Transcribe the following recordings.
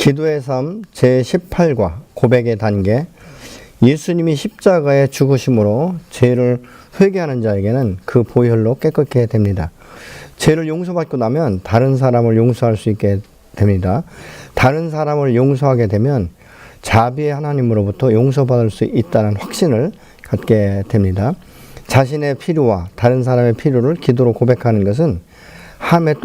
기도의 삶 제18과 고백의 단계. 예수님이 십자가에 죽으심으로 죄를 회개하는 자에게는 그 보혈로 깨끗게 됩니다. 죄를 용서받고 나면 다른 사람을 용서할 수 있게 됩니다. 다른 사람을 용서하게 되면 자비의 하나님으로부터 용서받을 수 있다는 확신을 갖게 됩니다. 자신의 필요와 다른 사람의 필요를 기도로 고백하는 것은 하나님의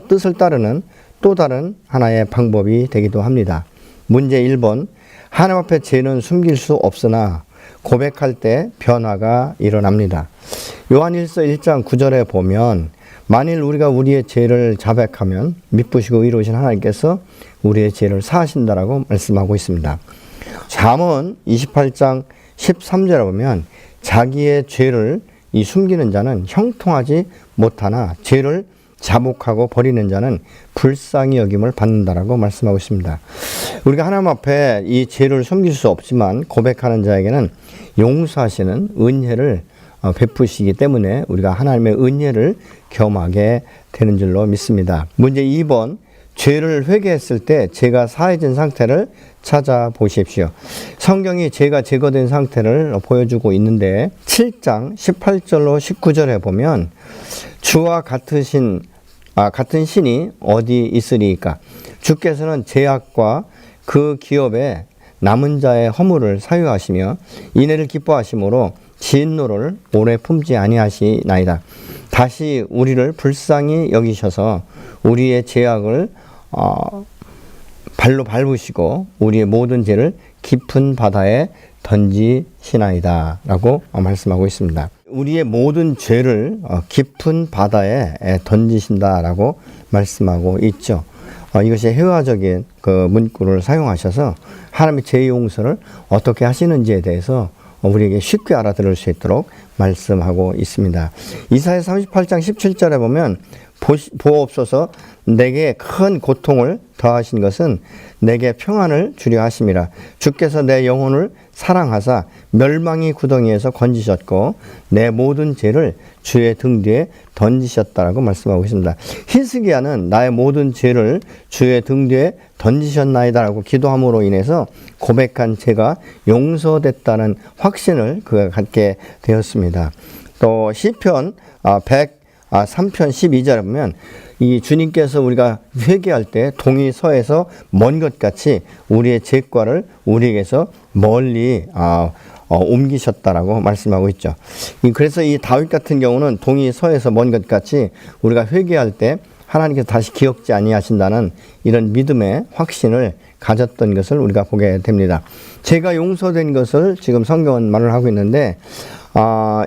뜻을 따르는 또 다른 하나의 방법이 되기도 합니다. 문제 1번. 하나님 앞에 죄는 숨길 수 없으나 고백할 때 변화가 일어납니다. 요한일서 1장 9절에 보면 만일 우리가 우리의 죄를 자백하면 미쁘시고 의로우신 하나님께서 우리의 죄를 사하신다라고 말씀하고 있습니다. 잠언 28장 13절에 보면 자기의 죄를 숨기는 자는 형통하지 못하나 죄를 자복하고 버리는 자는 불쌍히 여김을 받는다라고 말씀하고 있습니다. 우리가 하나님 앞에 이 죄를 숨길 수 없지만 고백하는 자에게는 용서하시는 은혜를 베푸시기 때문에 우리가 하나님의 은혜를 경험하게 되는 줄로 믿습니다. 문제 2번. 죄를 회개했을 때 죄가 사해진 상태를 찾아보십시오. 성경이 죄가 제거된 상태를 보여주고 있는데 7장 18절로 19절에 보면 주와 같은 신이 어디 있으리이까? 주께서는 죄악과 그 기업에 남은 자의 허물을 사유하시며 인애를 기뻐하심으로 진노를 오래 품지 아니하시나이다. 다시 우리를 불쌍히 여기셔서 우리의 죄악을 발로 밟으시고 우리의 모든 죄를 깊은 바다에 던지시나이다 라고 말씀하고 있습니다. 우리의 모든 죄를 깊은 바다에 던지신다 라고 말씀하고 있죠. 이것이 회화적인 그 문구를 사용하셔서 하나님의 죄 용서를 어떻게 하시는지에 대해서 우리에게 쉽게 알아들을 수 있도록 말씀하고 있습니다. 이사야 38장 17절에 보면 보옵소서 내게 큰 고통을 더하신 것은 내게 평안을 주려 하심이라. 주께서 내 영혼을 사랑하사 멸망의 구덩이에서 건지셨고 내 모든 죄를 주의 등 뒤에 던지셨다라고 말씀하고 있습니다. 히스기야는 나의 모든 죄를 주의 등 뒤에 던지셨나이다라고 기도함으로 인해서 고백한 죄가 용서됐다는 확신을 그가 갖게 되었습니다. 또 시편 3편 12절에 보면 이 주님께서 우리가 회개할 때 동이 서에서 먼 것 같이 우리의 죄과를 우리에게서 멀리 옮기셨다라고 말씀하고 있죠. 그래서 이 다윗 같은 경우는 동이 서에서 먼 것 같이 우리가 회개할 때 하나님께서 다시 기억지 아니하신다는 이런 믿음의 확신을 가졌던 것을 우리가 보게 됩니다. 죄가 용서된 것을 지금 성경은 말을 하고 있는데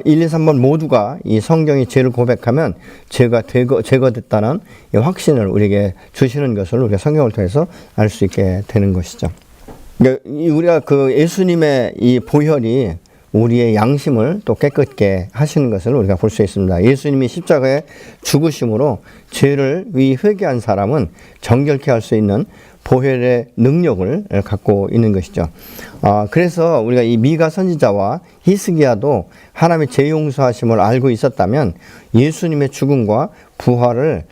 1, 2, 3번 모두가 이 성경이 죄를 고백하면 죄가 제거됐다는 이 확신을 우리에게 주시는 것을 우리가 성경을 통해서 알 수 있게 되는 것이죠. 우리가 그 예수님의 이 보혈이 우리의 양심을 또 깨끗게 하시는 것을 우리가 볼 수 있습니다. 예수님이 십자가에 죽으심으로 죄를 회개한 사람은 정결케 할 수 있는 보혈의 능력을 갖고 있는 것이죠. 그래서 우리가 이 미가 선지자와 히스기야도 하나님의 죄 용서하심을 알고 있었다면 예수님의 죽음과 부활을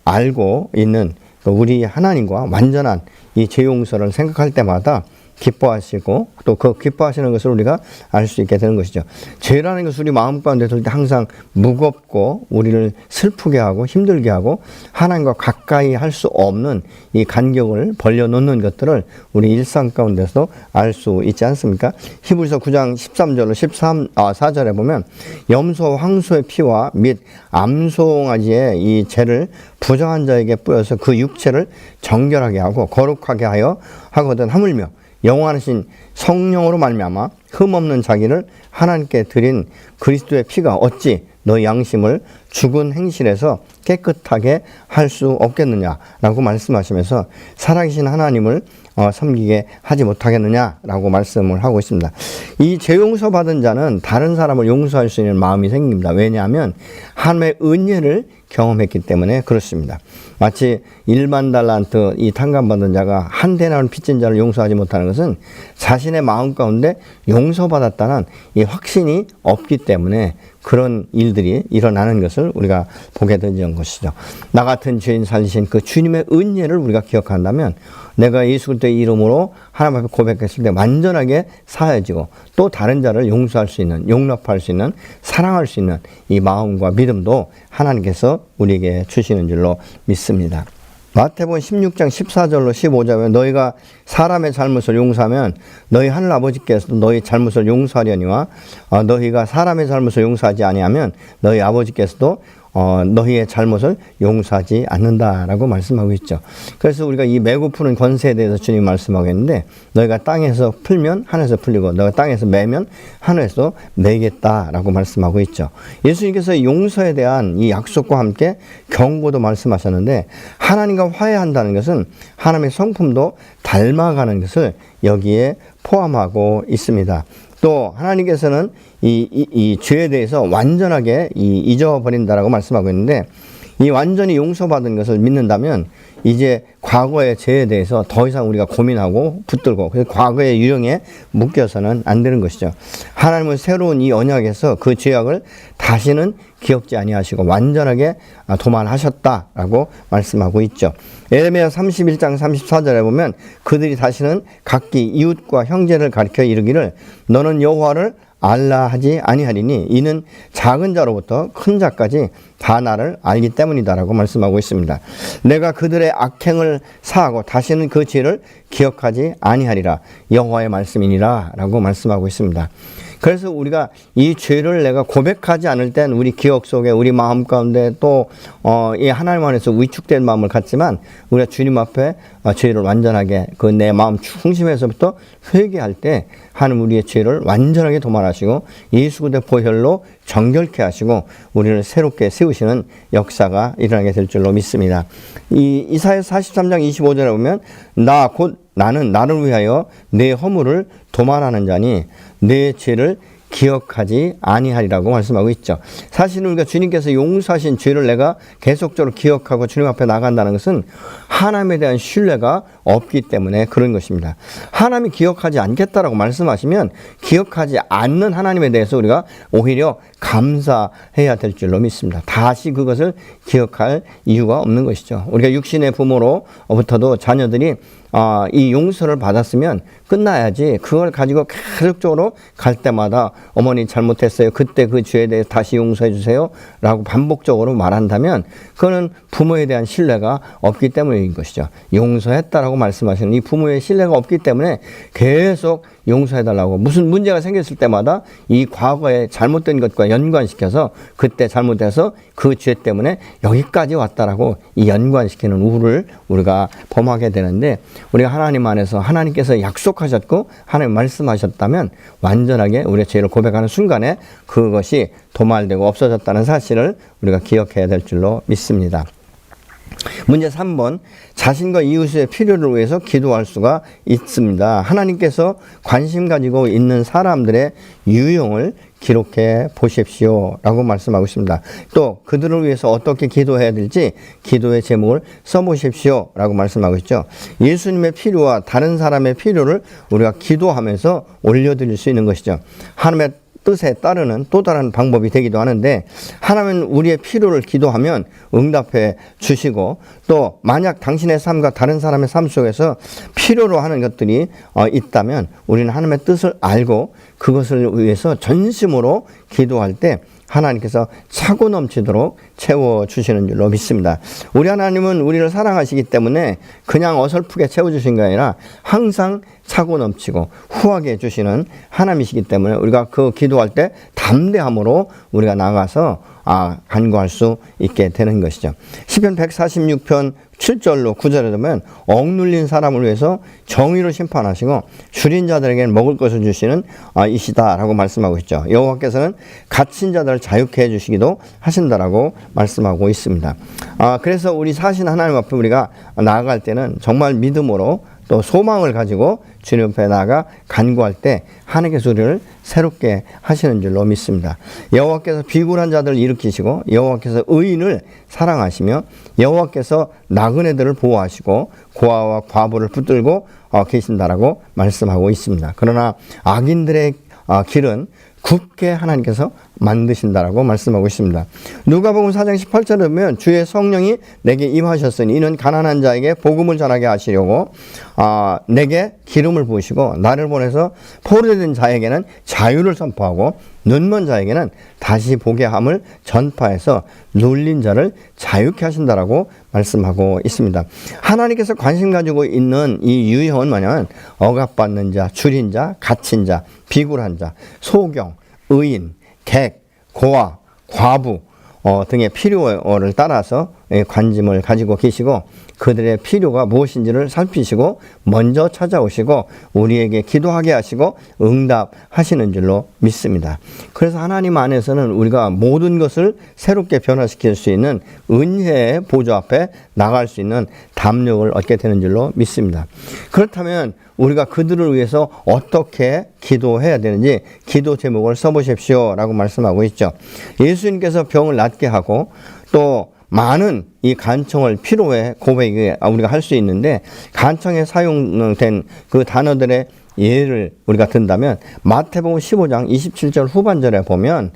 알고 있는 우리 하나님과 완전한 이 죄 용서를 생각할 때마다 기뻐하시고 또 그 기뻐하시는 것을 우리가 알 수 있게 되는 것이죠. 죄라는 것을 우리 마음 가운데 들 때 항상 무겁고 우리를 슬프게 하고 힘들게 하고 하나님과 가까이 할 수 없는 이 간격을 벌려놓는 것들을 우리 일상 가운데서 알 수 있지 않습니까? 히브리서 9장 13절로 14절에 보면 염소 황소의 피와 및 암송아지의 이 죄를 부정한 자에게 뿌려서 그 육체를 정결하게 하고 거룩하게 하거든 하물며 영원하신 성령으로 말미암아 흠없는 자기를 하나님께 드린 그리스도의 피가 어찌 너 양심을 죽은 행실에서 깨끗하게 할 수 없겠느냐라고 말씀하시면서 살아계신 하나님을 섬기게 하지 못하겠느냐라고 말씀을 하고 있습니다. 이 죄 용서 받은 자는 다른 사람을 용서할 수 있는 마음이 생깁니다. 왜냐하면 하나님의 은혜를 경험했기 때문에 그렇습니다. 마치 1만 달란트 이 탕감받은 자가 한 데나리 빚진 자를 용서하지 못하는 것은 자신의 마음 가운데 용서받았다는 이 확신이 없기 때문에 그런 일들이 일어나는 것을 우리가 보게 되는 것이죠. 나 같은 죄인 살리신 그 주님의 은혜를 우리가 기억한다면 내가 예수 그리스도의 이름으로 하나님 앞에 고백했을 때 완전하게 사해지고 또 다른 자를 용서할 수 있는, 용납할 수 있는, 사랑할 수 있는 이 마음과 믿음도 하나님께서 우리에게 주시는 줄로 믿습니다. 마태복음 16장 14절로 15절에 너희가 사람의 잘못을 용서하면 너희 하늘 아버지께서도 너희 잘못을 용서하려니와 너희가 사람의 잘못을 용서하지 아니하면 너희 아버지께서도 너희의 잘못을 용서하지 않는다라고 말씀하고 있죠. 그래서 우리가 이 매고 푸는 권세에 대해서 주님 말씀하고 있는데 너희가 땅에서 풀면 하늘에서 풀리고 너희가 땅에서 매면 하늘에서 매겠다라고 말씀하고 있죠. 예수님께서 용서에 대한 이 약속과 함께 경고도 말씀하셨는데 하나님과 화해한다는 것은 하나님의 성품도 닮아가는 것을 여기에 포함하고 있습니다. 또 하나님께서는 이 죄에 대해서 완전하게 잊어버린다라고 말씀하고 있는데 이 완전히 용서받은 것을 믿는다면 이제 과거의 죄에 대해서 더 이상 우리가 고민하고 붙들고 그래서 과거의 유령에 묶여서는 안 되는 것이죠. 하나님은 새로운 이 언약에서 그 죄악을 다시는 기억지 아니하시고 완전하게 도말하셨다라고 말씀하고 있죠. 에레미야 31장 34절에 보면 그들이 다시는 각기 이웃과 형제를 가리켜 이르기를 너는 여호와를 알라 하지 아니하리니 이는 작은 자로부터 큰 자까지 다 나를 알기 때문이다라고 말씀하고 있습니다. 내가 그들의 악행을 사하고 다시는 그 죄를 기억하지 아니하리라 여호와의 말씀이니라 라고 말씀하고 있습니다. 그래서 우리가 이 죄를 내가 고백하지 않을 땐 우리 기억 속에 우리 마음 가운데 또 이 하나님 안에서 위축된 마음을 갖지만 우리가 주님 앞에 죄를 완전하게 그 내 마음 중심에서부터 회개할 때 하나님 우리의 죄를 완전하게 도말하시고 예수 그리스도의 보혈로 정결케 하시고 우리를 새롭게 세우시는 역사가 일어나게 될 줄로 믿습니다. 이 이사야서 43장 25절에 보면 나는 나를 위하여 내 허물을 도말하는 자니 내 죄를 기억하지 아니하리라고 말씀하고 있죠. 사실은 우리가 주님께서 용서하신 죄를 내가 계속적으로 기억하고 주님 앞에 나간다는 것은 하나님에 대한 신뢰가 없기 때문에 그런 것입니다. 하나님이 기억하지 않겠다라고 말씀하시면 기억하지 않는 하나님에 대해서 우리가 오히려 감사해야 될 줄로 믿습니다. 다시 그것을 기억할 이유가 없는 것이죠. 우리가 육신의 부모로부터도 자녀들이 이 용서를 받았으면 끝나야지 그걸 가지고 계속적으로 갈 때마다 어머니 잘못했어요. 그때 그 죄에 대해 다시 용서해 주세요. 라고 반복적으로 말한다면 그거는 부모에 대한 신뢰가 없기 때문인 것이죠. 용서했다라고 말씀하시는 이 부모의 신뢰가 없기 때문에 계속 용서해달라고 무슨 문제가 생겼을 때마다 이 과거에 잘못된 것과 연관시켜서 그때 잘못해서 그 죄 때문에 여기까지 왔다라고 이 연관시키는 우를 우리가 범하게 되는데 우리가 하나님 안에서 하나님께서 약속하셨고 하나님 말씀하셨다면 완전하게 우리의 죄를 고백하는 순간에 그것이 도말되고 없어졌다는 사실을 우리가 기억해야 될 줄로 믿습니다. 문제 3번 자신과 이웃의 필요를 위해서 기도할 수가 있습니다. 하나님께서 관심 가지고 있는 사람들의 유형을 기록해 보십시오 라고 말씀하고 있습니다. 또 그들을 위해서 어떻게 기도해야 될지 기도의 제목을 써보십시오 라고 말씀하고 있죠. 예수님의 필요와 다른 사람의 필요를 우리가 기도하면서 올려드릴 수 있는 것이죠. 하나님의 뜻에 따르는 또 다른 방법이 되기도 하는데 하나님은 우리의 필요를 기도하면 응답해 주시고 또 만약 당신의 삶과 다른 사람의 삶 속에서 필요로 하는 것들이 있다면 우리는 하나님의 뜻을 알고 그것을 위해서 전심으로 기도할 때 하나님께서 차고 넘치도록 채워주시는 줄로 믿습니다. 우리 하나님은 우리를 사랑하시기 때문에 그냥 어설프게 채워주신 게 아니라 항상 차고 넘치고 후하게 해주시는 하나님이시기 때문에 우리가 그 기도할 때 담대함으로 우리가 나가서 간구할 수 있게 되는 것이죠. 시편 146편 7절로 9절에 보면 억눌린 사람을 위해서 정의로 심판하시고 줄인 자들에게는 먹을 것을 주시는 이시다라고 말씀하고 있죠. 여호와께서는 갇힌 자들을 자유케 해주시기도 하신다라고 말씀하고 있습니다. 그래서 우리 사신 하나님 앞에 우리가 나아갈 때는 정말 믿음으로 또 소망을 가지고 주님 앞에 나아가 간구할 때 하나님께서 우리를 새롭게 하시는 줄로 믿습니다. 여호와께서 비굴한 자들을 일으키시고 여호와께서 의인을 사랑하시며 여호와께서 나그네들을 보호하시고 고아와 과부를 붙들고 계신다라고 말씀하고 있습니다. 그러나 악인들의 길은 굳게 하나님께서 만드신다라고 말씀하고 있습니다. 누가복음 4장 18절에 보면 주의 성령이 내게 임하셨으니 이는 가난한 자에게 복음을 전하게 하시려고 내게 기름을 부으시고 나를 보내서 포로된 자에게는 자유를 선포하고 눈먼 자에게는 다시 보게 함을 전파해서 눌린 자를 자유케 하신다라고 말씀하고 있습니다. 하나님께서 관심 가지고 있는 이 유형은 뭐냐면 억압받는 자, 줄인 자, 갇힌 자, 비굴한 자, 소경, 의인, 객, 고아, 과부 등의 필요를 따라서 관심을 가지고 계시고 그들의 필요가 무엇인지를 살피시고 먼저 찾아오시고 우리에게 기도하게 하시고 응답하시는 줄로 믿습니다. 그래서 하나님 안에서는 우리가 모든 것을 새롭게 변화시킬 수 있는 은혜의 보좌 앞에 나갈 수 있는 담력을 얻게 되는 줄로 믿습니다. 그렇다면 우리가 그들을 위해서 어떻게 기도해야 되는지 기도 제목을 써보십시오 라고 말씀하고 있죠. 예수님께서 병을 낫게 하고 또 많은 이 간청을 필요해 고백에 우리가 할 수 있는데 간청에 사용된 그 단어들의 예를 우리가 든다면 마태복음 15장 27절 후반절에 보면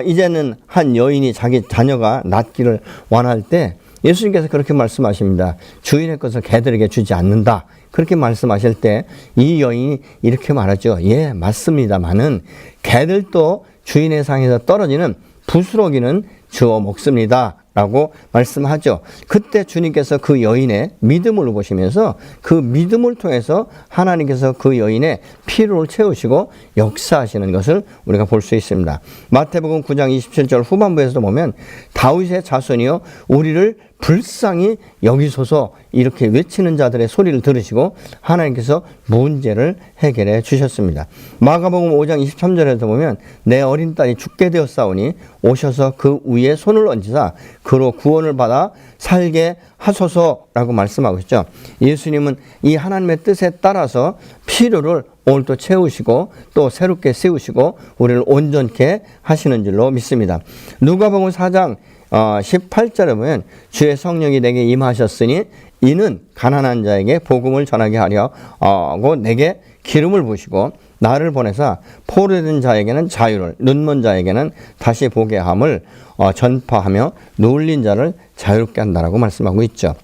이제는 한 여인이 자기 자녀가 낫기를 원할 때 예수님께서 그렇게 말씀하십니다. 주인의 것을 개들에게 주지 않는다. 그렇게 말씀하실 때 이 여인이 이렇게 말하죠. 예, 맞습니다만은 개들도 주인의 상에서 떨어지는 부스러기는 주워 먹습니다. 라고 말씀하죠. 그때 주님께서 그 여인의 믿음을 보시면서 그 믿음을 통해서 하나님께서 그 여인의 필요를 채우시고 역사하시는 것을 우리가 볼 수 있습니다. 마태복음 9장 27절 후반부에서도 보면 다윗의 자손이여 우리를 불쌍히 여기소서 이렇게 외치는 자들의 소리를 들으시고 하나님께서 문제를 해결해 주셨습니다. 마가복음 5장 23절에도 보면 내 어린 딸이 죽게 되었사오니 오셔서 그 위에 손을 얹으사 그로 구원을 받아 살게 하소서라고 말씀하고 있죠. 예수님은 이 하나님의 뜻에 따라서 필요를 오늘 또 채우시고 또 새롭게 세우시고 우리를 온전케 하시는 줄로 믿습니다. 누가복음 4장 18절에 보면 주의 성령이 내게 임하셨으니 이는 가난한 자에게 복음을 전하게 하려 하고 내게 기름을 부으시고 나를 보내사 포로된 자에게는 자유를 눈먼 자에게는 다시 보게 함을 전파하며 눌린 자를 자유롭게 한다라고 말씀하고 있죠.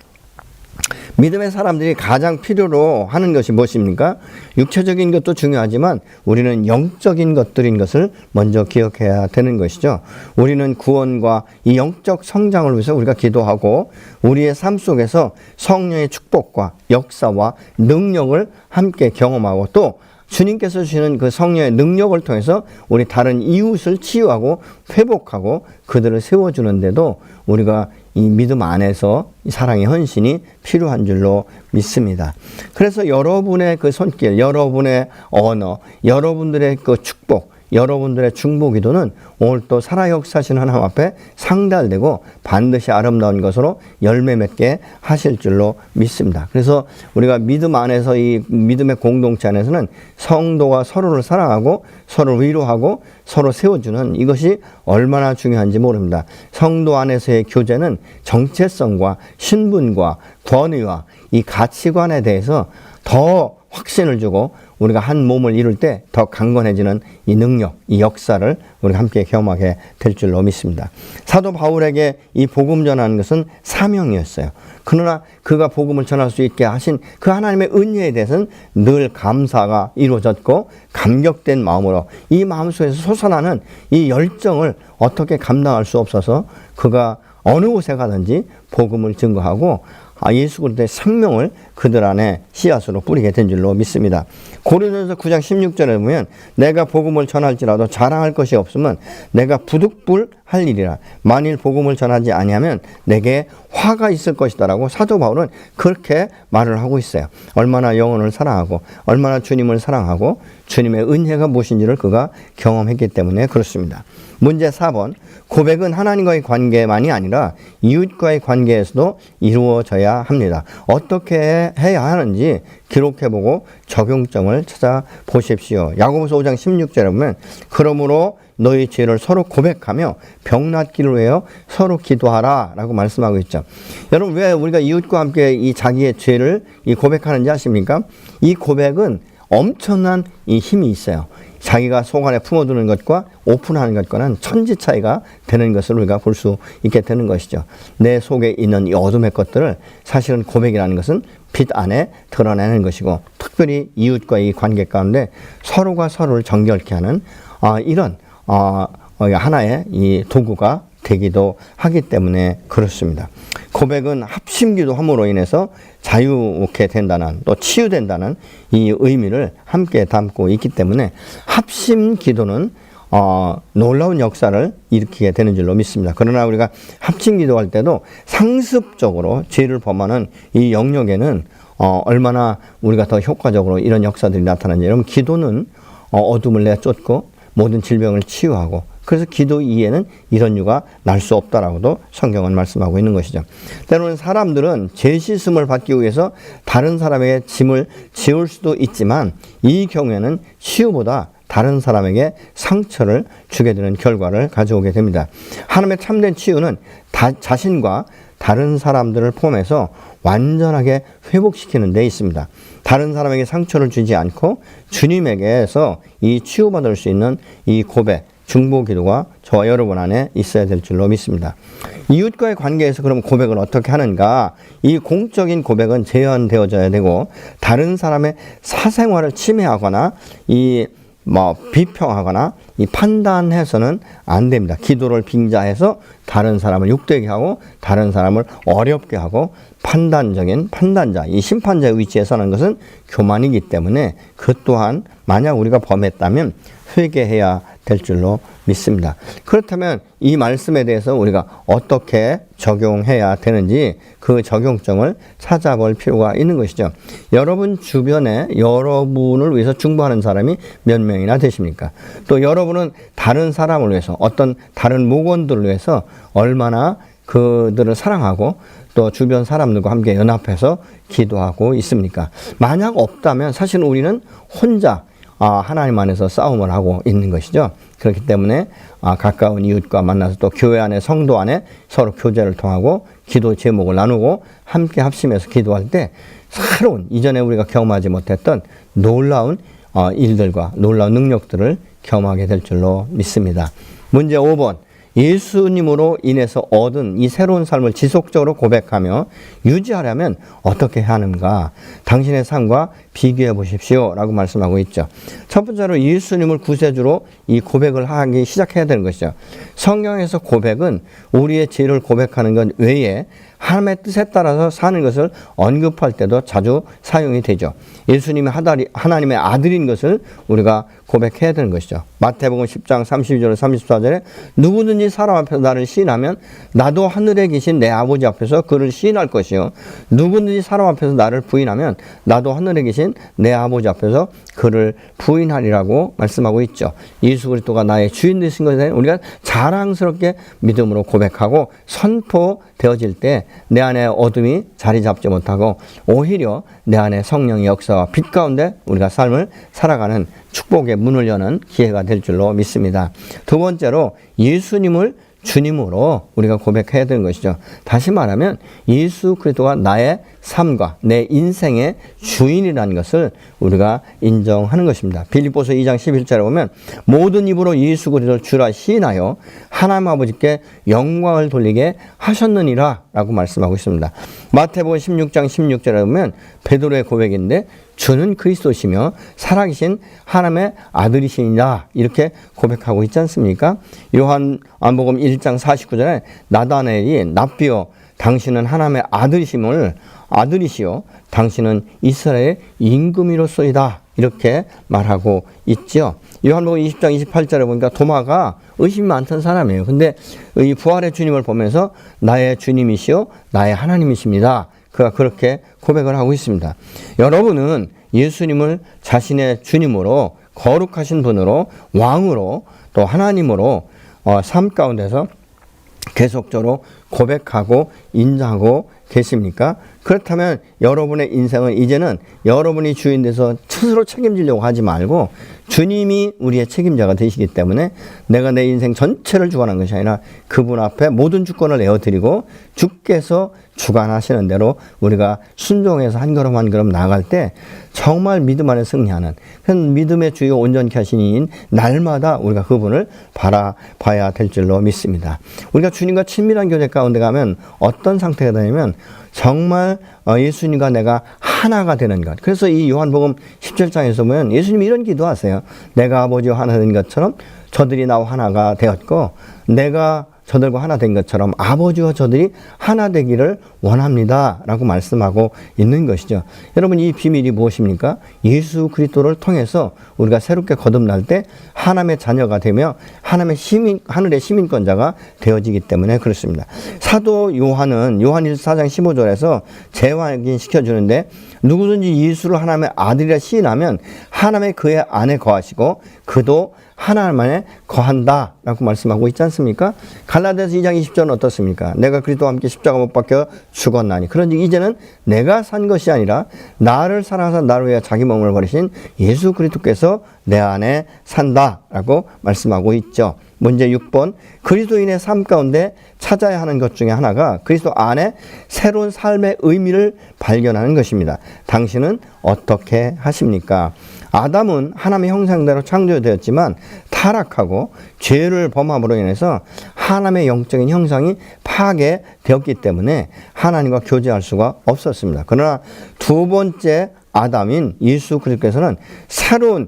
믿음의 사람들이 가장 필요로 하는 것이 무엇입니까? 육체적인 것도 중요하지만 우리는 영적인 것들인 것을 먼저 기억해야 되는 것이죠. 우리는 구원과 이 영적 성장을 위해서 우리가 기도하고 우리의 삶 속에서 성령의 축복과 역사와 능력을 함께 경험하고 또 주님께서 주시는 그 성령의 능력을 통해서 우리 다른 이웃을 치유하고 회복하고 그들을 세워주는데도 우리가 이 믿음 안에서 사랑의 헌신이 필요한 줄로 믿습니다. 그래서 여러분의 그 손길, 여러분의 언어, 여러분들의 그 축복, 여러분들의 중보기도는 오늘 또 살아 역사하시는 하나님 앞에 상달되고 반드시 아름다운 것으로 열매 맺게 하실 줄로 믿습니다. 그래서 우리가 믿음 안에서 이 믿음의 공동체 안에서는 성도가 서로를 사랑하고 서로 위로하고 서로 세워주는 이것이 얼마나 중요한지 모릅니다. 성도 안에서의 교제는 정체성과 신분과 권위와 이 가치관에 대해서 더 확신을 주고 우리가 한 몸을 이룰 때 더 강건해지는 이 능력, 이 역사를 우리가 함께 경험하게 될 줄로 믿습니다. 사도 바울에게 이 복음 전하는 것은 사명이었어요. 그러나 그가 복음을 전할 수 있게 하신 그 하나님의 은혜에 대해서는 늘 감사가 이루어졌고 감격된 마음으로 이 마음속에서 솟아나는 이 열정을 어떻게 감당할 수 없어서 그가 어느 곳에 가든지 복음을 증거하고 예수 그리스도의 생명을 그들 안에 씨앗으로 뿌리게 된 줄로 믿습니다. 고린도전서 9장 16절에 보면 내가 복음을 전할지라도 자랑할 것이 없으면 내가 부득불할 일이라 만일 복음을 전하지 아니하면 내게 화가 있을 것이다라고 사도 바울은 그렇게 말을 하고 있어요. 얼마나 영혼을 사랑하고 얼마나 주님을 사랑하고 주님의 은혜가 무엇인지를 그가 경험했기 때문에 그렇습니다. 문제 4번. 고백은 하나님과의 관계만이 아니라 이웃과의 관계에서도 이루어져야 합니다. 어떻게 해야 하는지 기록해보고 적용점을 찾아보십시오. 야고보서 5장 16절에 보면 그러므로 너희 죄를 서로 고백하며 병 낫기를 위하여 서로 기도하라 라고 말씀하고 있죠. 여러분, 왜 우리가 이웃과 함께 이 자기의 죄를 고백하는지 아십니까? 이 고백은 엄청난 이 힘이 있어요. 자기가 속 안에 품어두는 것과 오픈하는 것과는 천지 차이가 되는 것을 우리가 볼 수 있게 되는 것이죠. 내 속에 있는 이 어둠의 것들을 사실은 고백이라는 것은 빛 안에 드러내는 것이고, 특별히 이웃과의 관계 가운데 서로가 서로를 정결케 하는 이런 하나의 이 도구가 되기도 하기 때문에 그렇습니다. 고백은 합심기도 함으로 인해서 자유케 된다는, 또 치유된다는 이 의미를 함께 담고 있기 때문에 합심기도는 놀라운 역사를 일으키게 되는 줄로 믿습니다. 그러나 우리가 합심기도할 때도 상습적으로 죄를 범하는 이 영역에는 얼마나 우리가 더 효과적으로 이런 역사들이 나타나는지. 여러분, 기도는 어둠을 내쫓고 모든 질병을 치유하고, 그래서 기도 이에는 이런 유가 날 수 없다라고도 성경은 말씀하고 있는 것이죠. 때로는 사람들은 죄 씻음을 받기 위해서 다른 사람에게 짐을 지울 수도 있지만, 이 경우에는 치유보다 다른 사람에게 상처를 주게 되는 결과를 가져오게 됩니다. 하나님의 참된 치유는 자신과 다른 사람들을 포함해서 완전하게 회복시키는 데 있습니다. 다른 사람에게 상처를 주지 않고 주님에게서 이 치유받을 수 있는 이 고백, 중보기도가 저와 여러분 안에 있어야 될 줄로 믿습니다. 이웃과의 관계에서 그럼 고백을 어떻게 하는가? 이 공적인 고백은 제한되어져야 되고, 다른 사람의 사생활을 침해하거나 비평하거나 판단해서는 안 됩니다. 기도를 빙자해서 다른 사람을 욕되게 하고 다른 사람을 어렵게 하고 판단자, 이 심판자의 위치에 서는 것은 교만이기 때문에 그 또한 만약 우리가 범했다면 회개해야 될 줄로 믿습니다. 그렇다면 이 말씀에 대해서 우리가 어떻게 적용해야 되는지 그 적용점을 찾아볼 필요가 있는 것이죠. 여러분 주변에 여러분을 위해서 중보하는 사람이 몇 명이나 되십니까? 또 여러분은 다른 사람을 위해서, 어떤 다른 목원들을 위해서 얼마나 그들을 사랑하고 또 주변 사람들과 함께 연합해서 기도하고 있습니까? 만약 없다면 사실 우리는 혼자 하나님 안에서 싸움을 하고 있는 것이죠. 그렇기 때문에 가까운 이웃과 만나서 또 교회 안에, 성도 안에 서로 교제를 통하고 기도 제목을 나누고 함께 합심해서 기도할 때 새로운, 이전에 우리가 경험하지 못했던 놀라운 일들과 놀라운 능력들을 경험하게 될 줄로 믿습니다. 문제 5번. 예수님으로 인해서 얻은 이 새로운 삶을 지속적으로 고백하며 유지하려면 어떻게 해야 하는가? 당신의 삶과 비교해 보십시오 라고 말씀하고 있죠. 첫 번째로 예수님을 구세주로 이 고백을 하기 시작해야 되는 것이죠. 성경에서 고백은 우리의 죄를 고백하는 것 외에 하나님의 뜻에 따라서 사는 것을 언급할 때도 자주 사용이 되죠. 예수님이 하나님의 아들인 것을 우리가 고백해야 되는 것이죠. 마태복음 10장 32절 34절에 누구든지 사람 앞에서 나를 시인하면 나도 하늘에 계신 내 아버지 앞에서 그를 시인할 것이요, 누구든지 사람 앞에서 나를 부인하면 나도 하늘에 계신 내 아버지 앞에서 그를 부인하리라고 말씀하고 있죠. 예수 그리스도가 나의 주인 되신 것에 우리가 자랑스럽게 믿음으로 고백하고 선포되어질 때 내 안에 어둠이 자리 잡지 못하고 오히려 내 안에 성령의 역사와 빛 가운데 우리가 삶을 살아가는 축복의 문을 여는 기회가 될 줄로 믿습니다. 두 번째로 예수님을 주님으로 우리가 고백해야 되는 것이죠. 다시 말하면 예수 그리스도가 나의 삶과 내 인생의 주인이라는 것을 우리가 인정하는 것입니다. 빌립보서 2장 11절에 보면 모든 입으로 예수 그리스도를 주라 시인하여 하나님 아버지께 영광을 돌리게 하셨느니라 라고 말씀하고 있습니다. 마태복음 16장 16절에 보면 베드로의 고백인데 주는 그리스도시며 살아계신 하나님의 아들이시니라 이렇게 고백하고 있지 않습니까? 요한복음 1장 49절에 나다나엘이 납비여 당신은 하나님의 아들이시요 당신은 이스라엘의 임금이로소이다 이렇게 말하고 있죠. 요한복음 20장 28절에 보니까 도마가 의심이 많던 사람이에요. 근데 이 부활의 주님을 보면서 나의 주님이시요 나의 하나님이십니다. 그가 그렇게 고백을 하고 있습니다. 여러분은 예수님을 자신의 주님으로, 거룩하신 분으로, 왕으로, 또 하나님으로 삶 가운데서 계속적으로 고백하고 인정하고 계십니까? 그렇다면 여러분의 인생은 이제는 여러분이 주인 돼서 스스로 책임지려고 하지 말고 주님이 우리의 책임자가 되시기 때문에 내가 내 인생 전체를 주관한 것이 아니라 그분 앞에 모든 주권을 내어드리고 주께서 주관하시는 대로 우리가 순종해서 한 걸음 한 걸음 나아갈 때 정말 믿음 안에 승리하는 그런 믿음의 주요 온전케 하신 이인 날마다 우리가 그분을 바라봐야 될 줄로 믿습니다. 우리가 주님과 친밀한 교제 가운데 가면 어떤 상태가 되냐면 정말 예수님과 내가 하나가 되는 것. 그래서 이 요한복음 17장에서 보면 예수님이 이런 기도하세요. 내가 아버지와 하나 된 것처럼 저들이 나와 하나가 되었고 내가 저들과 하나 된 것처럼 아버지와 저들이 하나 되기를 원합니다 라고 말씀하고 있는 것이죠. 여러분 이 비밀이 무엇입니까? 예수 그리스도를 통해서 우리가 새롭게 거듭날 때 하나님의 자녀가 되며 하나님의 하늘의 시민권자가 되어지기 때문에 그렇습니다. 사도 요한은 요한일서 4장 15절에서 재확인시켜주는데 누구든지 예수를 하나님의 아들이라 시인하면 하나님의 그의 안에 거하시고 그도 하나님 안에 거한다 라고 말씀하고 있지 않습니까? 갈라디아서 2장 20절은 어떻습니까? 내가 그리스도와 함께 십자가 못 박혀 죽었나니 그런즉 이제는 내가 산 것이 아니라 나를 사랑하사 나를 위해 자기 몸을 버리신 예수 그리스도께서 내 안에 산다 라고 말씀하고 있죠. 문제 6번 그리스도인의 삶 가운데 찾아야 하는 것 중에 하나가 그리스도 안에 새로운 삶의 의미를 발견하는 것입니다. 당신은 어떻게 하십니까? 아담은 하나님의 형상대로 창조되었지만 타락하고 죄를 범함으로 인해서 하나님의 영적인 형상이 파괴되었기 때문에 하나님과 교제할 수가 없었습니다. 그러나 두 번째 아담인 예수 그리스도께서는 새로운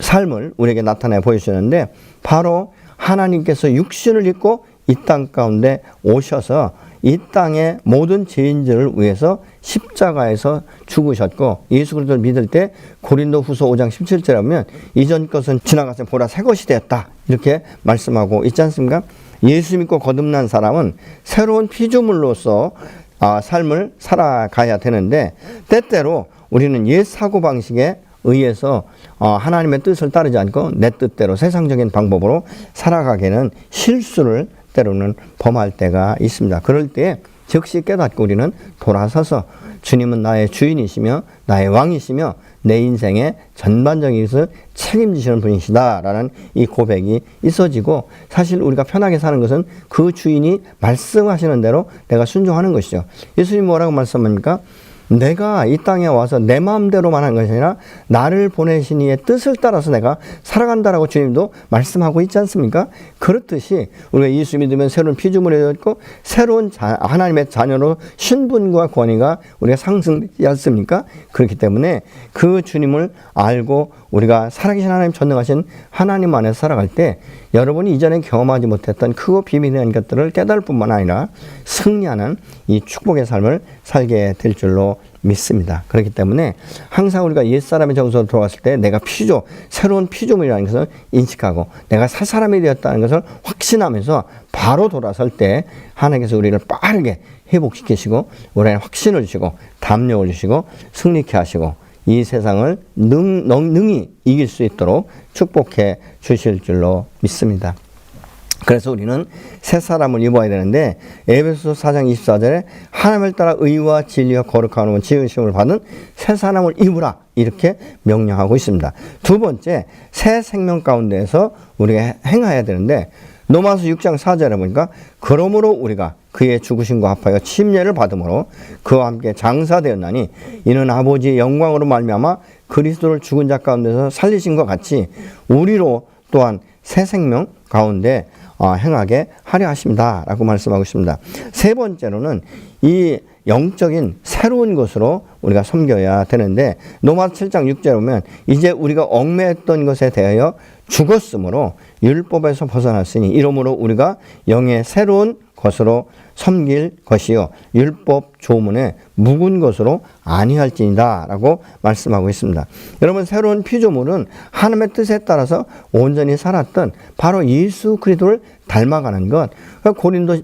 삶을 우리에게 나타내 보여주셨는데 바로 하나님께서 육신을 입고 이 땅 가운데 오셔서 이 땅의 모든 죄인들을 위해서 십자가에서 죽으셨고 예수 그리스도를 믿을 때 고린도후서 5장 17절에 보면 이전 것은 지나가서 보라 새 것이 되었다 이렇게 말씀하고 있지 않습니까? 예수 믿고 거듭난 사람은 새로운 피조물로서 삶을 살아가야 되는데 때때로 우리는 옛 사고방식에 의해서 하나님의 뜻을 따르지 않고 내 뜻대로 세상적인 방법으로 살아가기에는 실수를 때로는 범할 때가 있습니다. 그럴 때 즉시 깨닫고 우리는 돌아서서 주님은 나의 주인이시며 나의 왕이시며 내 인생의 전반적인 것을 책임지시는 분이시다라는 이 고백이 있어지고 사실 우리가 편하게 사는 것은 그 주인이 말씀하시는 대로 내가 순종하는 것이죠. 예수님 뭐라고 말씀합니까? 내가 이 땅에 와서 내 마음대로만 한 것이 아니라 나를 보내신 이의 뜻을 따라서 내가 살아간다라고 주님도 말씀하고 있지 않습니까? 그렇듯이 우리가 예수 믿으면 새로운 피조물이 되었고 새로운 하나님의 자녀로 신분과 권위가 우리가 상승되지 않습니까? 그렇기 때문에 그 주님을 알고 우리가 살아계신 하나님 전능하신 하나님 안에서 살아갈 때 여러분이 이전에 경험하지 못했던 크고 비밀한 것들을 깨달을 뿐만 아니라 승리하는 이 축복의 삶을 살게 될 줄로 믿습니다. 그렇기 때문에 항상 우리가 옛사람의 정서로 돌아갔을 때 내가 새로운 피조물이라는 것을 인식하고 내가 새 사람이 되었다는 것을 확신하면서 바로 돌아설 때 하나님께서 우리를 빠르게 회복시키시고 우리에게 확신을 주시고 담력을 주시고 승리케 하시고 이 세상을 능히 이길 수 있도록 축복해 주실 줄로 믿습니다. 그래서 우리는 새 사람을 입어야 되는데 에베소서 4장 24절에 하나님을 따라 의와 진리와 거룩함으로 지으심을 받은 새 사람을 입으라 이렇게 명령하고 있습니다. 두 번째 새 생명 가운데에서 우리가 행해야 되는데 로마서 6장 4절에 보니까 그러므로 우리가 그의 죽으심과 합하여 침례를 받음으로 그와 함께 장사되었나니 이는 아버지의 영광으로 말미암아 그리스도를 죽은 자 가운데서 살리신 것 같이 우리로 또한 새 생명 가운데 행하게 하려 하십니다 라고 말씀하고 있습니다. 세 번째로는 이 영적인 새로운 것으로 우리가 섬겨야 되는데 로마서 7장 6절에 보면 이제 우리가 얽매였던 것에 대하여 죽었으므로 율법에서 벗어났으니 이러므로 우리가 영의 새로운 것으로 섬길 것이요 율법 조문에 묵은 것으로 아니할지니라 라고 말씀하고 있습니다. 여러분 새로운 피조물은 하나님의 뜻에 따라서 온전히 살았던 바로 예수 그리스도를 닮아가는 것. 고린도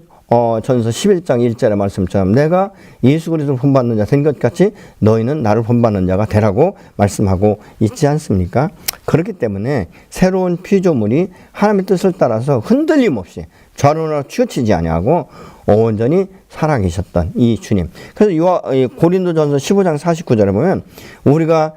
전서 11장 1절의 말씀처럼 내가 예수 그리스도를 본받는 자 된 것 같이 너희는 나를 본받는 자가 되라고 말씀하고 있지 않습니까? 그렇기 때문에 새로운 피조물이 하나님의 뜻을 따라서 흔들림 없이 좌로나 치우치지 아니하고 온전히 살아계셨던 이 주님. 그래서 고린도전서 15장 49절에 보면 우리가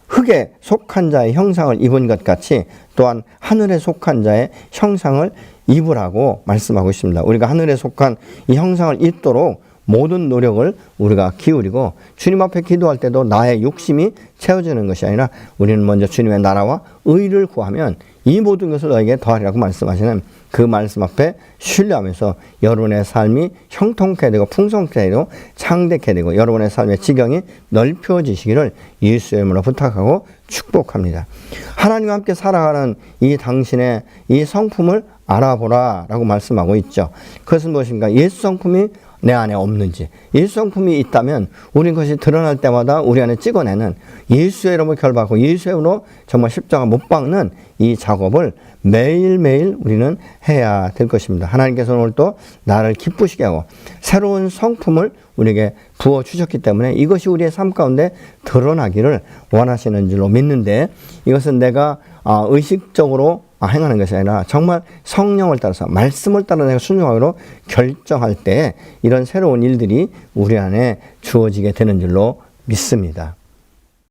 흙에 속한 자의 형상을 입은 것 같이 또한 하늘에 속한 자의 형상을 입으라고 말씀하고 있습니다. 우리가 하늘에 속한 이 형상을 입도록 모든 노력을 우리가 기울이고 주님 앞에 기도할 때도 나의 욕심이 채워지는 것이 아니라 우리는 먼저 주님의 나라와 의를 구하면 이 모든 것을 너에게 더하리라고 말씀하시는 그 말씀 앞에 신뢰하면서 여러분의 삶이 형통케 되고 풍성케 되고 창대케 되고 여러분의 삶의 지경이 넓혀지시기를 예수의 이름으로 부탁하고 축복합니다. 하나님과 함께 살아가는 이 당신의 이 성품을 알아보라 라고 말씀하고 있죠. 그것은 무엇인가? 예수 성품이 내 안에 없는지, 예수 성품이 있다면 우린 그것이 드러날 때마다 우리 안에 찍어내는 예수의 이름으로 결박하고 예수의 이름으로 정말 십자가 못 박는 이 작업을 매일매일 우리는 해야 될 것입니다. 하나님께서 오늘 또 나를 기쁘시게 하고 새로운 성품을 우리에게 부어주셨기 때문에 이것이 우리의 삶 가운데 드러나기를 원하시는 줄로 믿는데, 이것은 내가 의식적으로 행하는 것이 아니라 정말 성령을 따라서 말씀을 따라 내가 순종하기로 결정할 때 이런 새로운 일들이 우리 안에 주어지게 되는 줄로 믿습니다.